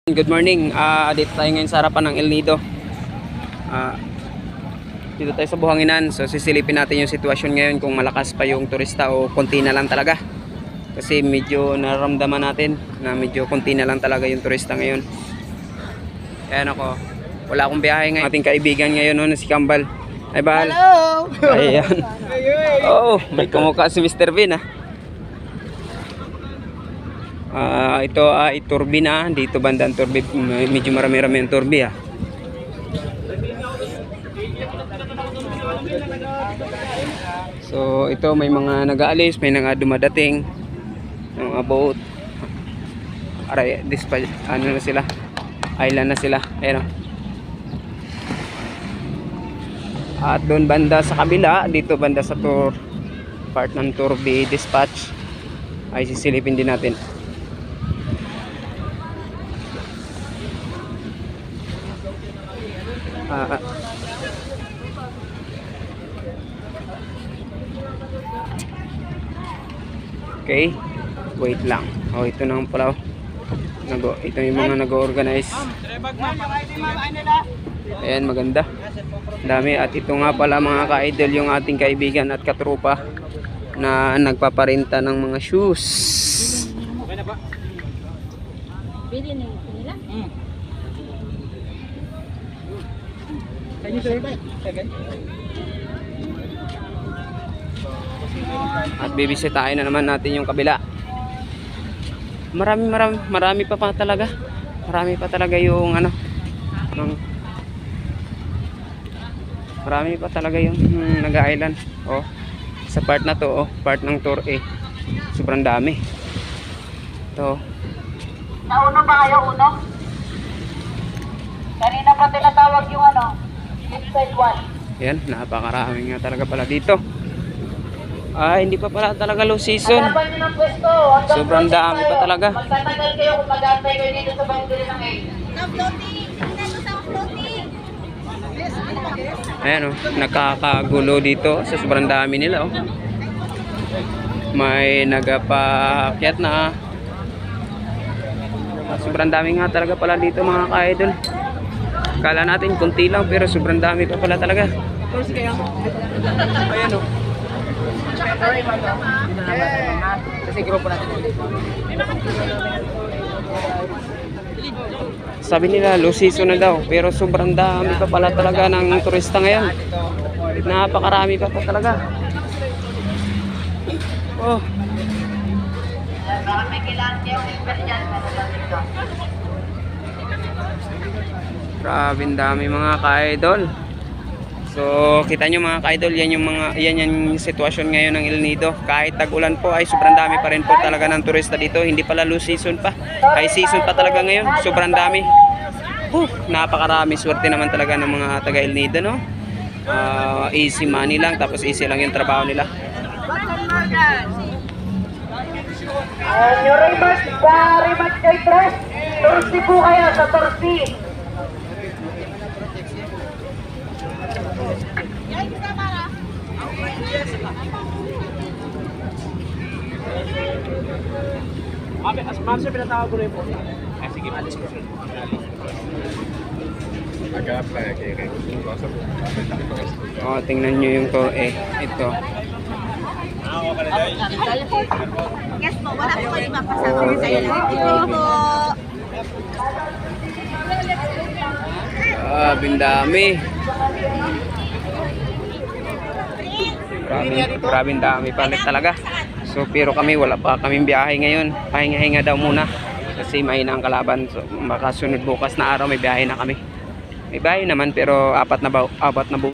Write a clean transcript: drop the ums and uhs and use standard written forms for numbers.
Good morning. Dito tayo ngayon sa harapan ng El Nido. Dito tayo sa buhanginan. So sisilipin natin yung sitwasyon ngayon, kung malakas pa yung turista o konti na lang talaga. Kasi medyo nararamdaman natin na medyo konti na lang talaga yung turista ngayon. Ayan ako. Wala akong biyahe ngayon. Ating kaibigan ngayon na si Kambal. Ay Bal. Hello! Ayan. Oh, may kumukha si Mr. Bean ito ay turbina dito bandang turbi, medyo marami-rami ang turbi So ito may mga nag-aalis, may mga dumadating ng about aray, ano na sila, island na sila. Ayan. At doon banda sa kabila, dito banda sa part ng turbi dispatch ay sisilipin din natin. Okay, wait lang. Ito na pala. Ito yung mga nag-organize. Ayan, maganda. Dami. At ito nga pala mga ka-idol, yung ating kaibigan at katropa na nagpaparenta ng mga shoes. Bili na yung nila? At bibisitahin na naman natin yung kabila. Marami pa talaga. Marami pa talaga yung marami pa talaga yung nag-island. Sa part na to, part ng tour sobrang dami. To. Nauno ba kayo, uno? Kanina pa tinatawag yung inside one. Yan, napakarami nga talaga pala dito. Hindi pa pala talaga low season. Hanapan nyo ng pwesto. Sobrang dami pa talaga. Magtatagal kayo kung mag-aantay kayo dito sa boundary ng 8. Ayan nakakagulo dito sa sobrang dami nila May nagapaakyat na. Sobrang dami nga talaga pala dito mga ka-idol. Kala natin kunti lang pero sobrang dami pa pala talaga. Ayan kasi grupo natin. Sabi nila low season na daw, pero sobrang dami pa pala talaga ng turista ngayon. Napakarami pa talaga. Grabe dami mga ka-idol. So kita nyo mga ka-idol, yan yung sitwasyon ngayon ng El Nido. Kahit tag-ulan po ay sobrang dami pa rin po talaga ng turista dito. Hindi pala low season pa, high season pa talaga ngayon. Sobrang dami. Napakarami. Swerte naman talaga ng mga taga El Nido, no? Easy money lang, tapos easy lang yung trabaho nila. Yung rematch kay Tres, Torsi po kayo sa Torsi. Ma'am, sir, pinatawag ko rin po. Sige, alis ko sir. Tingnan nyo yung to ito. Yes po, wala po kayo mapasama sa iyo. Bindami. Grabing dami palit talaga. So pero kami wala pa kaming biyahe ngayon. Pahinga-hinga daw muna kasi mahina ang kalaban. So baka sunod bukas na araw may biyahe na kami. May biyahe naman pero apat na buwan.